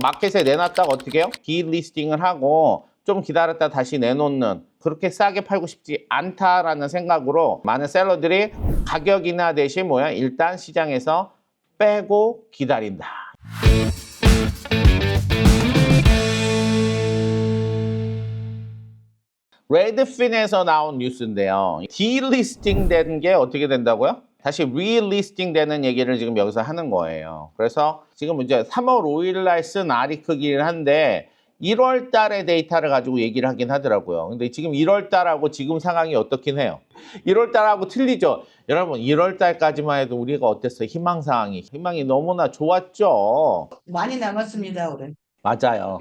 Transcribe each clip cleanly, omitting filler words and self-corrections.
마켓에 내놨다가 어떻게 해요? 디리스팅을 하고 좀 기다렸다 다시 내놓는, 그렇게 싸게 팔고 싶지 않다라는 생각으로 많은 셀러들이 가격 인하 대신 뭐야? 일단 시장에서 빼고 기다린다. 레드핀에서 나온 뉴스인데요. 디리스팅 된 게 어떻게 된다고요? 다시 리리스팅 되는 얘기를 지금 여기서 하는 거예요. 그래서 지금 이제 3월 5일 날 쓴 아리크긴 한데 1월 달의 데이터를 가지고 얘기를 하긴 하더라고요. 근데 지금 1월 달하고 지금 상황이 어떻긴 해요. 1월 달하고 틀리죠. 여러분 1월 달까지만 해도 우리가 어땠어요? 희망이 너무나 좋았죠. 많이 남았습니다, 올해. 맞아요.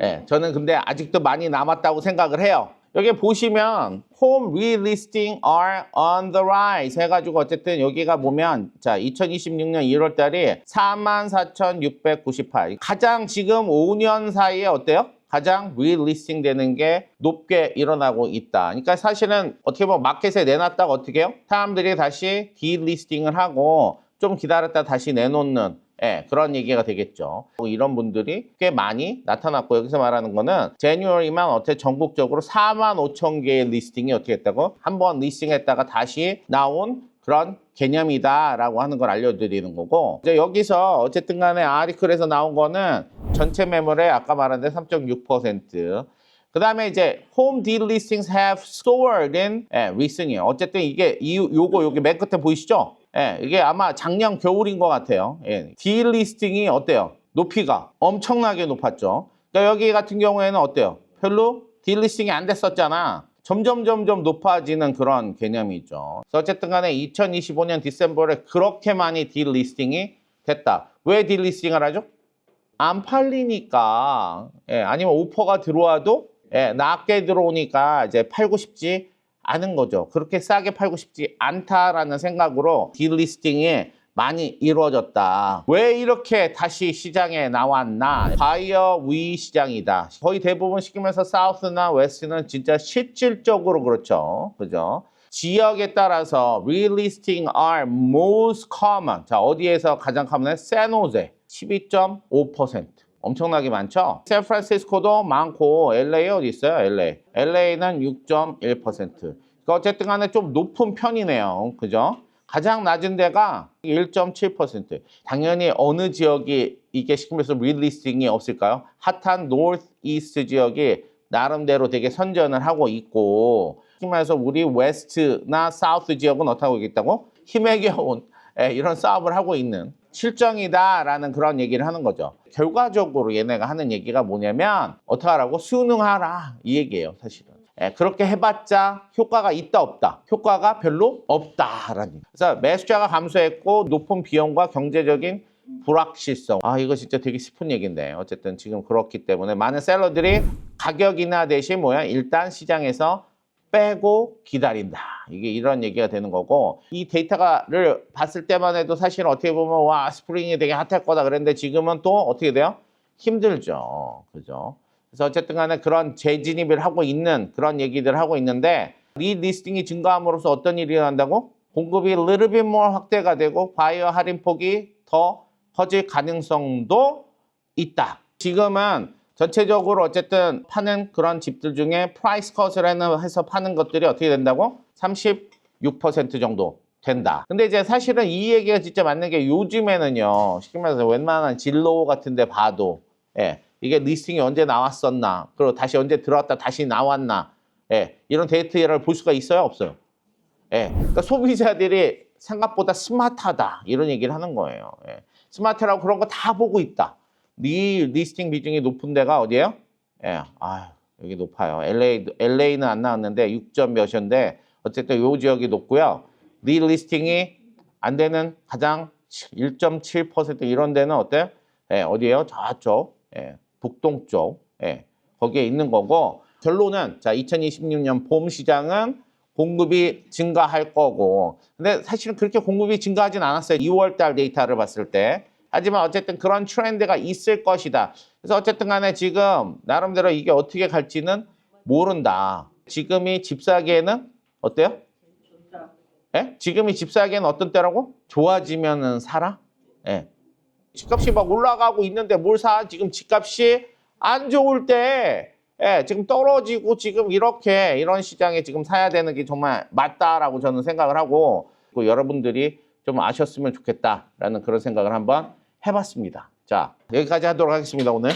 예, 저는 근데 아직도 많이 남았다고 생각을 해요. 여기 보시면 home relisting are on the rise 해가지고 어쨌든 여기가 보면 자 2026년 1월 달이 44,698 가장 지금 5년 사이에 어때요? 가장 relisting 되는 게 높게 일어나고 있다. 그러니까 사실은 어떻게 보면 마켓에 내놨다가 어떻게 해요? 사람들이 다시 디리스팅을 하고 좀 기다렸다 다시 내놓는, 예, 그런 얘기가 되겠죠. 이런 분들이 꽤 많이 나타났고, 여기서 말하는 거는 제뉴얼이만 어떻게 전국적으로 45,000개의 리스팅이 어떻게 했다고? 한번 리스팅했다가 다시 나온 그런 개념이다라고 하는 걸 알려드리는 거고, 이제 여기서 어쨌든 간에 아리클에서 나온 거는 전체 매물의 아까 말한 데 3.6%. 그 다음에 이제 home delistings have soared in recently. 어쨌든 이게 요거 여기 맨 끝에 보이시죠? 예, 이게 아마 작년 겨울인 것 같아요. 예, 딜리스팅이 어때요? 높이가 엄청나게 높았죠. 그러니까 여기 같은 경우에는 어때요? 별로 딜리스팅이 안 됐었잖아. 점점 높아지는 그런 개념이죠. 그래서 어쨌든 간에 2025년 디셈버에 그렇게 많이 딜리스팅이 됐다. 왜 딜리스팅을 하죠? 안 팔리니까. 예, 아니면 오퍼가 들어와도 예, 낮게 들어오니까 이제 팔고 싶지 않은 거죠. 그렇게 싸게 팔고 싶지 않다라는 생각으로 딜리스팅이 많이 이루어졌다. 왜 이렇게 다시 시장에 나왔나? 바이어 위 시장이다. 거의 대부분 시키면서 사우스나 웨스트는 진짜 실질적으로 그렇죠. 그죠? 지역에 따라서 relisting are most common. 자, 어디에서 가장 커먼해? 샌호제 12.5%. 엄청나게 많죠? 샌프란시스코도 많고 LA 어디 있어요? LA는 6.1%. 어쨌든 간에 좀 높은 편이네요. 그죠? 가장 낮은 데가 1.7%. 당연히 어느 지역이 이게 시키면서 릴리스팅이 없을까요? 핫한 노스 이스트 지역이 나름대로 되게 선전을 하고 있고, 시키면서 우리 웨스트나 사우스 지역은 어떻게 하고 있다고? 힘에 겨운 이런 싸움을 하고 있는 실정이다라는 그런 얘기를 하는 거죠. 결과적으로 얘네가 하는 얘기가 뭐냐면 어떻게 하라고? 수능하라 이 얘기예요, 사실은. 그렇게 해봤자 효과가 있다 없다? 효과가 별로 없다라는 얘기. 그래서 매수자가 감소했고 높은 비용과 경제적인 불확실성. 아, 이거 진짜 되게 슬픈 얘기인데 어쨌든 지금 그렇기 때문에 많은 셀러들이 가격 인하 대신 뭐야? 일단 시장에서 빼고 기다린다. 이게 이런 얘기가 되는 거고, 이 데이터를 봤을 때만 해도 사실 어떻게 보면 와, 스프링이 되게 핫할 거다 그랬는데 지금은 또 어떻게 돼요? 힘들죠. 그죠? 그래서 어쨌든 간에 그런 재진입을 하고 있는 그런 얘기들을 하고 있는데, 리리스팅이 증가함으로써 어떤 일이 일어난다고? 공급이 little bit more 확대가 되고 바이어 할인폭이 더 커질 가능성도 있다. 지금은 전체적으로 어쨌든 파는 그런 집들 중에 프라이스 컷을 해서 파는 것들이 어떻게 된다고? 36% 정도 된다. 근데 이제 사실은 이 얘기가 진짜 맞는 게 요즘에는요, 쉽게 말해서 웬만한 진로 같은 데 봐도 예, 이게 리스팅이 언제 나왔었나, 그리고 다시 언제 들어왔다 다시 나왔나, 예, 이런 데이터를 볼 수가 있어요? 없어요? 예, 그러니까 소비자들이 생각보다 스마트하다 이런 얘기를 하는 거예요. 예, 스마트라고 그런 거 다 보고 있다. 리스팅 비중이 높은 데가 어디예요? 예, 여기 높아요. LA는 안 나왔는데 6점 몇인데 어쨌든 요 지역이 높고요. 리리스팅이 안 되는 가장 1.7% 이런 데는 어때요? 예, 어디예요? 저쪽, 예, 북동쪽, 예, 거기에 있는 거고, 결론은 자 2026년 봄 시장은 공급이 증가할 거고, 근데 사실은 그렇게 공급이 증가하진 않았어요. 2월 달 데이터를 봤을 때. 하지만 어쨌든 그런 트렌드가 있을 것이다. 그래서 어쨌든 간에 지금 나름대로 이게 어떻게 갈지는 모른다. 지금이 집 사기에는 어때요? 예? 지금이 집 사기에는 어떤 때라고? 좋아지면은 사라? 예. 집값이 막 올라가고 있는데 뭘 사? 지금 집값이 안 좋을 때 예, 지금 떨어지고 지금 이렇게 이런 시장에 지금 사야 되는 게 정말 맞다라고 저는 생각을 하고 여러분들이 좀 아셨으면 좋겠다라는 그런 생각을 한번 해봤습니다. 자, 여기까지 하도록 하겠습니다, 오늘.